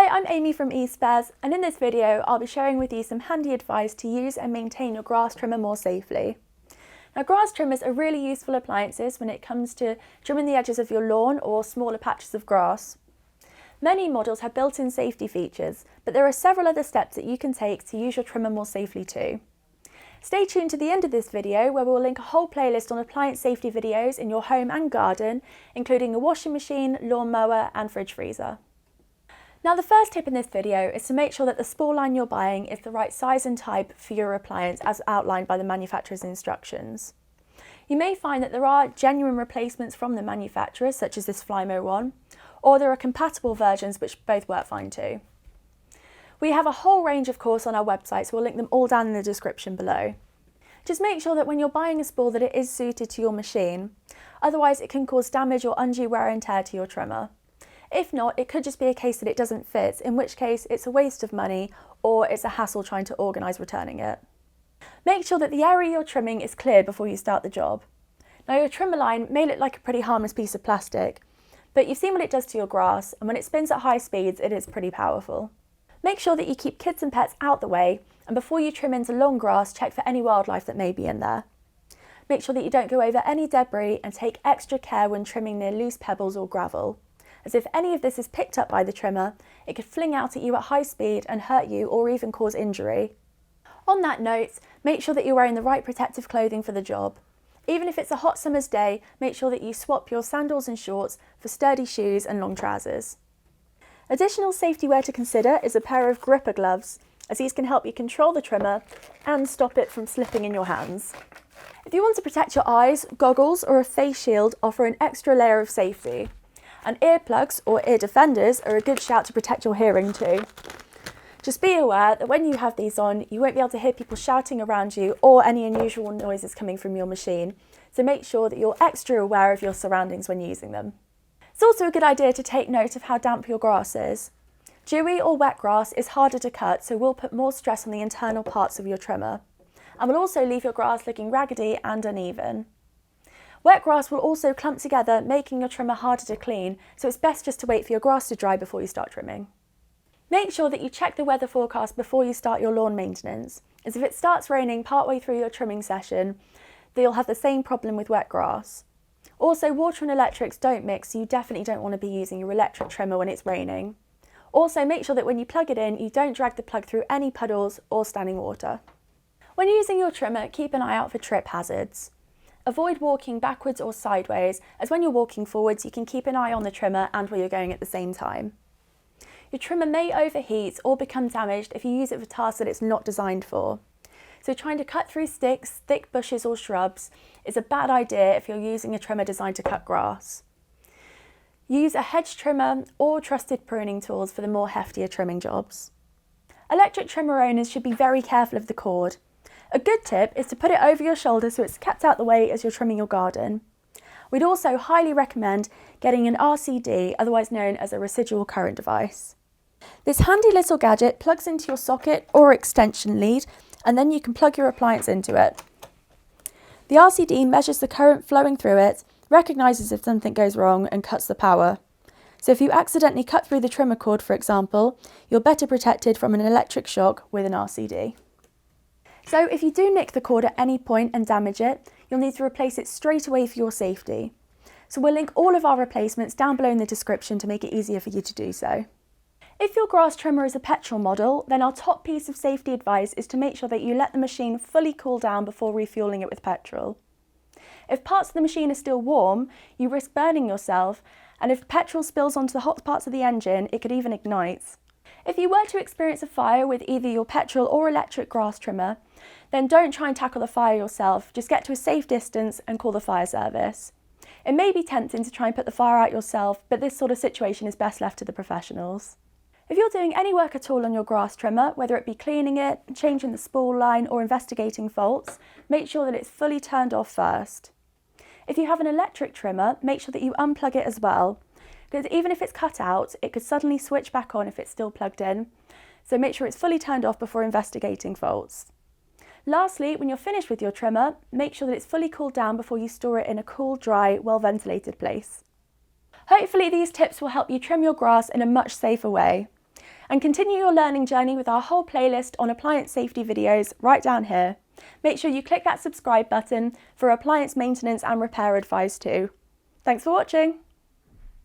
Hi, I'm Amy from eSpares, and in this video I'll be sharing with you some handy advice to use and maintain your grass trimmer more safely. Now, grass trimmers are really useful appliances when it comes to trimming the edges of your lawn or smaller patches of grass. Many models have built-in safety features, but there are several other steps that you can take to use your trimmer more safely too. Stay tuned to the end of this video where we'll link a whole playlist on appliance safety videos in your home and garden, including a washing machine, lawnmower and fridge freezer. Now, the first tip in this video is to make sure that the spool line you're buying is the right size and type for your appliance as outlined by the manufacturer's instructions. You may find that there are genuine replacements from the manufacturer, such as this Flymo one, or there are compatible versions which both work fine too. We have a whole range of course on our website, so we'll link them all down in the description below. Just make sure that when you're buying a spool that it is suited to your machine, otherwise it can cause damage or undue wear and tear to your trimmer. If not, it could just be a case that it doesn't fit, in which case it's a waste of money or it's a hassle trying to organise returning it. Make sure that the area you're trimming is clear before you start the job. Now, your trimmer line may look like a pretty harmless piece of plastic, but you've seen what it does to your grass, and when it spins at high speeds it is pretty powerful. Make sure that you keep kids and pets out the way, and before you trim into long grass, check for any wildlife that may be in there. Make sure that you don't go over any debris and take extra care when trimming near loose pebbles or gravel, as if any of this is picked up by the trimmer, it could fling out at you at high speed and hurt you or even cause injury. On that note, make sure that you're wearing the right protective clothing for the job. Even if it's a hot summer's day, make sure that you swap your sandals and shorts for sturdy shoes and long trousers. Additional safety wear to consider is a pair of gripper gloves, as these can help you control the trimmer and stop it from slipping in your hands. If you want to protect your eyes, goggles or a face shield offer an extra layer of safety. And earplugs or ear defenders are a good shout to protect your hearing too. Just be aware that when you have these on, you won't be able to hear people shouting around you or any unusual noises coming from your machine, so make sure that you're extra aware of your surroundings when using them. It's also a good idea to take note of how damp your grass is. Dewy or wet grass is harder to cut, so will put more stress on the internal parts of your trimmer, and will also leave your grass looking raggedy and uneven. Wet grass will also clump together, making your trimmer harder to clean, so it's best just to wait for your grass to dry before you start trimming. Make sure that you check the weather forecast before you start your lawn maintenance, as if it starts raining partway through your trimming session, then you'll have the same problem with wet grass. Also, water and electrics don't mix, so you definitely don't want to be using your electric trimmer when it's raining. Also, make sure that when you plug it in, you don't drag the plug through any puddles or standing water. When using your trimmer, keep an eye out for trip hazards. Avoid walking backwards or sideways, as when you're walking forwards you can keep an eye on the trimmer and where you're going at the same time. Your trimmer may overheat or become damaged if you use it for tasks that it's not designed for. So trying to cut through sticks, thick bushes or shrubs is a bad idea if you're using a trimmer designed to cut grass. Use a hedge trimmer or trusted pruning tools for the more heftier trimming jobs. Electric trimmer owners should be very careful of the cord. A good tip is to put it over your shoulder so it's kept out the way as you're trimming your garden. We'd also highly recommend getting an RCD, otherwise known as a residual current device. This handy little gadget plugs into your socket or extension lead, and then you can plug your appliance into it. The RCD measures the current flowing through it, recognises if something goes wrong and cuts the power. So if you accidentally cut through the trimmer cord, for example, you're better protected from an electric shock with an RCD. So if you do nick the cord at any point and damage it, you'll need to replace it straight away for your safety. So we'll link all of our replacements down below in the description to make it easier for you to do so. If your grass trimmer is a Petrol model, then our top piece of safety advice is to make sure that you let the machine fully cool down before refuelling it with petrol. If parts of the machine are still warm, you risk burning yourself, and if petrol spills onto the hot parts of the engine, it could even ignite. If you were to experience a fire with either your petrol or electric grass trimmer, then don't try and tackle the fire yourself, just get to a safe distance and call the fire service. It may be tempting to try and put the fire out yourself, but this sort of situation is best left to the professionals. If you're doing any work at all on your grass trimmer, whether it be cleaning it, changing the spool line or investigating faults, make sure that it's fully turned off first. If you have an electric trimmer, make sure that you unplug it as well, because even if it's cut out, it could suddenly switch back on if it's still plugged in, so make sure it's fully turned off before investigating faults. Lastly, when you're finished with your trimmer, make sure that it's fully cooled down before you store it in a cool, dry, well-ventilated place. Hopefully these tips will help you trim your grass in a much safer way. And continue your learning journey with our whole playlist on appliance safety videos right down here. Make sure you click that subscribe button for appliance maintenance and repair advice too. Thanks for watching.